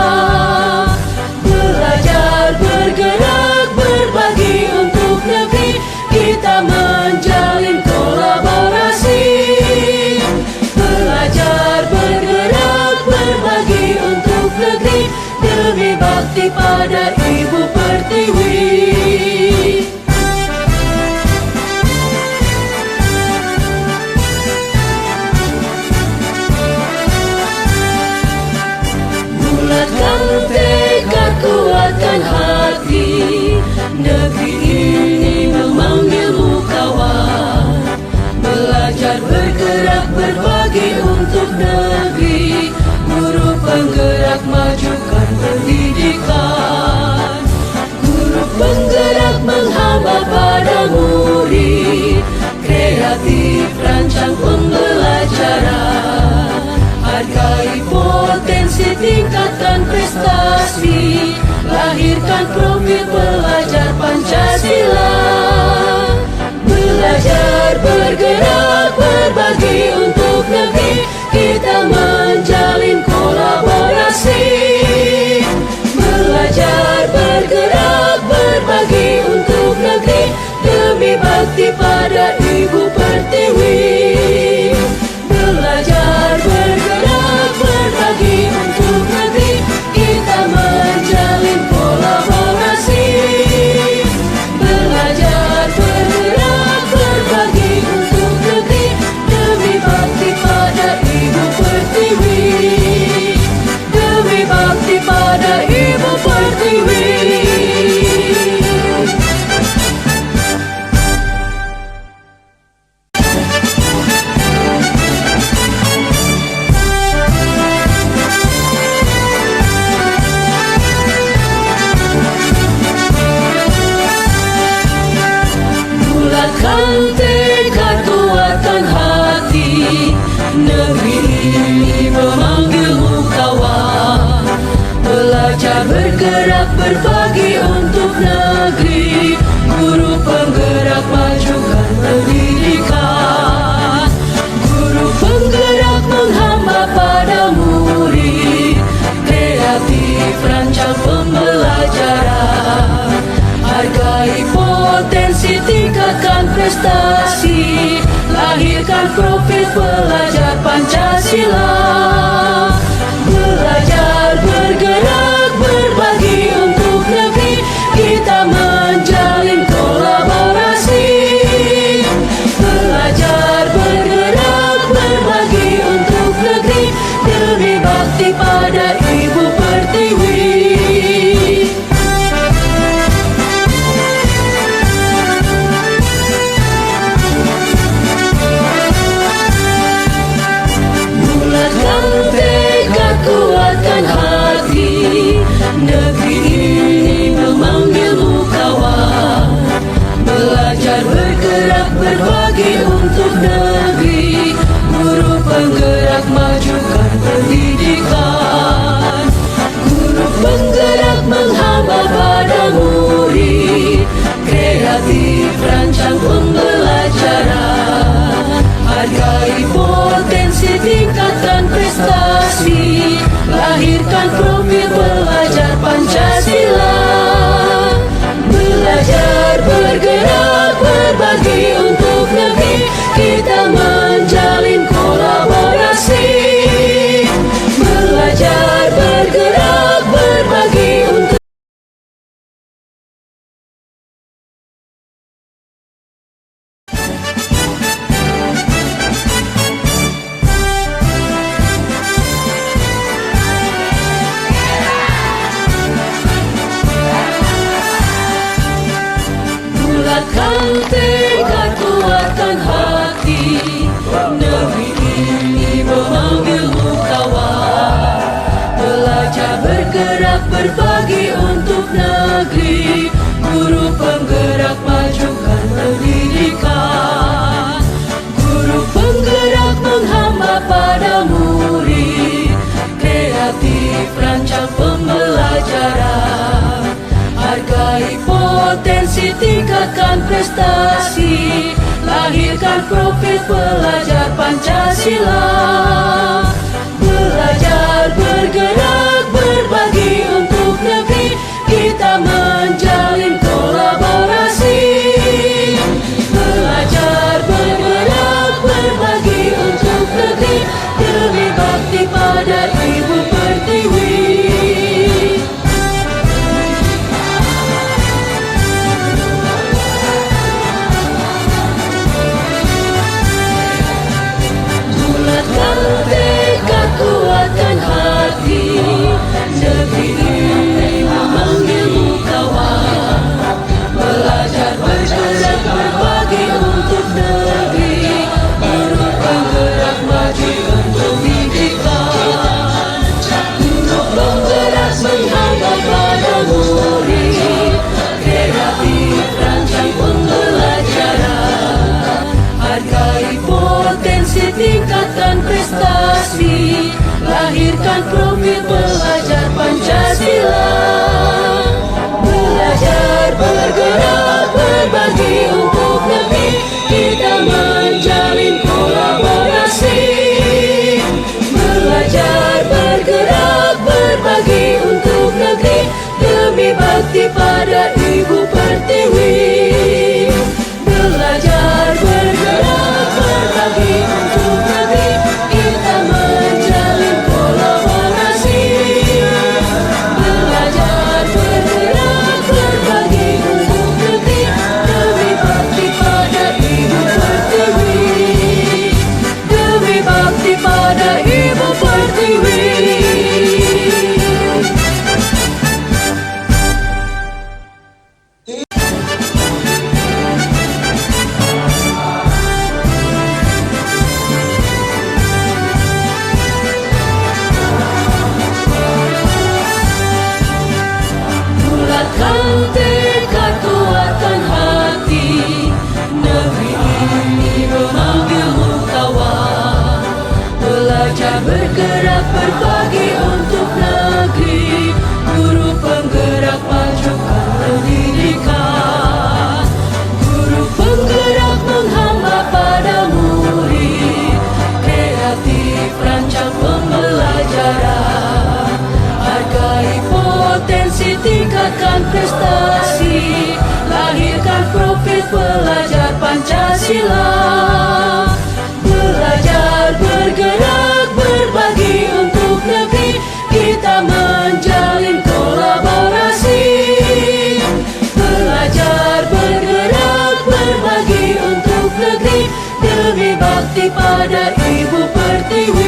Belajar bergerak berbagi untuk negeri, kita menjalin kolaborasi. Belajar bergerak berbagi untuk negeri, demi bakti pada Ibu Pertiwi. Bulatkan tekad kuatkan hati, negeri ini memanggilmu kawan. Belajar bergerak berbagi untuk negeri, guru penggerak majukan pendidikan. Guru penggerak menghamba pada murid, kreatif rancang pembelajaran. Hargai potensi, tingkatkan prestasi, lahirkan profil pelajar Pancasila. Belajar bergerak berbagi untuk negeri, kita menjalin kolaborasi. Belajar bergerak berbagi untuk negeri, demi bakti pada Ibu Pertiwi. Belajar bergerak berbagi untuk negeri, kita menjalin kolaborasi. Belajar bergerak berbagi untuk negeri, demi bakti pada Ibu Pertiwi. Demi bakti pada Ibu Pertiwi. Bulatkan tekad kuatkan hati, negeri ini memanggilmu kawan. Belajar bergerak berbagi untuk negeri, guru penggerak majukan pendidikan. Guru penggerak menghamba pada murid, kreatif rancang pembelajaran. Hargai potensi, tingkatkan prestasi, lahirkan profil pelajar Pancasila. Belajar bergerak berbagi untuk negeri, kita menjalin kolaborasi. Belajar bergerak berbagi untuk negeri, demi bakti pada Ibu Pertiwi. Bulatkan tekad kuatkan hati, negeri ini memanggilmu kawan. Belajar bergerak berbagi untuk negeri, guru penggerak majukan pendidikan. Guru penggerak menghamba pada murid, kreatif rancang pembelajaran. Hargai potensi, tingkatkan prestasi, lahirkan profil pelajar Pancasila. Belajar bergerak berbagi untuk negeri, kita menjalin kolaborasi. Belajar bergerak berbagi untuk Bulatkan tekad kuatkan hati, tingkatkan prestasi, lahirkan profil pelajar Pancasila. Belajar, bergerak, berbagi untuk negeri, kita menjalin kolaborasi. Belajar, bergerak, berbagi untuk negeri, demi bakti pada Ibu Pertiwi. Bulatkan tekad, kuatkan hati, negeri ini memanggilmu kawan. Belajar, bergerak, berbagi untuk negeri, guru penggerak maju untuk didikan. Guru penggerak menghamba pada murid, kreatif rancang pembelajaran. Hargai potensi, tingkatkan prestasi, lahirkan profil pelajar Pancasila. Belajar, bergerak, berbagi untuk negeri, kita menjalin kolaborasi. Belajar, bergerak, berbagi untuk negeri, demi bakti pada Ibu Pertiwi. Belajar, bergerak, berbagi untuk negeri, kita menjalin kolaborasi. Belajar, bergerak, berbagi untuk negeri, demi bakti pada Ibu Pertiwi. Demi bakti pada Ibu Pertiwi. Bulatkan tekad, kuatkan hati, negeri ini memanggilmu kawan. Belajar, bergerak, berbagi untuk negeri, guru penggerak majukan pendidikan. Guru penggerak menghamba pada murid, kreatif rancang pembelajaran. Hargai potensi, tingkatkan prestasi, lahirkan profil pelajar Pancasila. Belajar, bergerak, berbagi untuk negeri, kita menjalin kolaborasi. Belajar, bergerak, berbagi untuk negeri, demi bakti pada Ibu Pertiwi.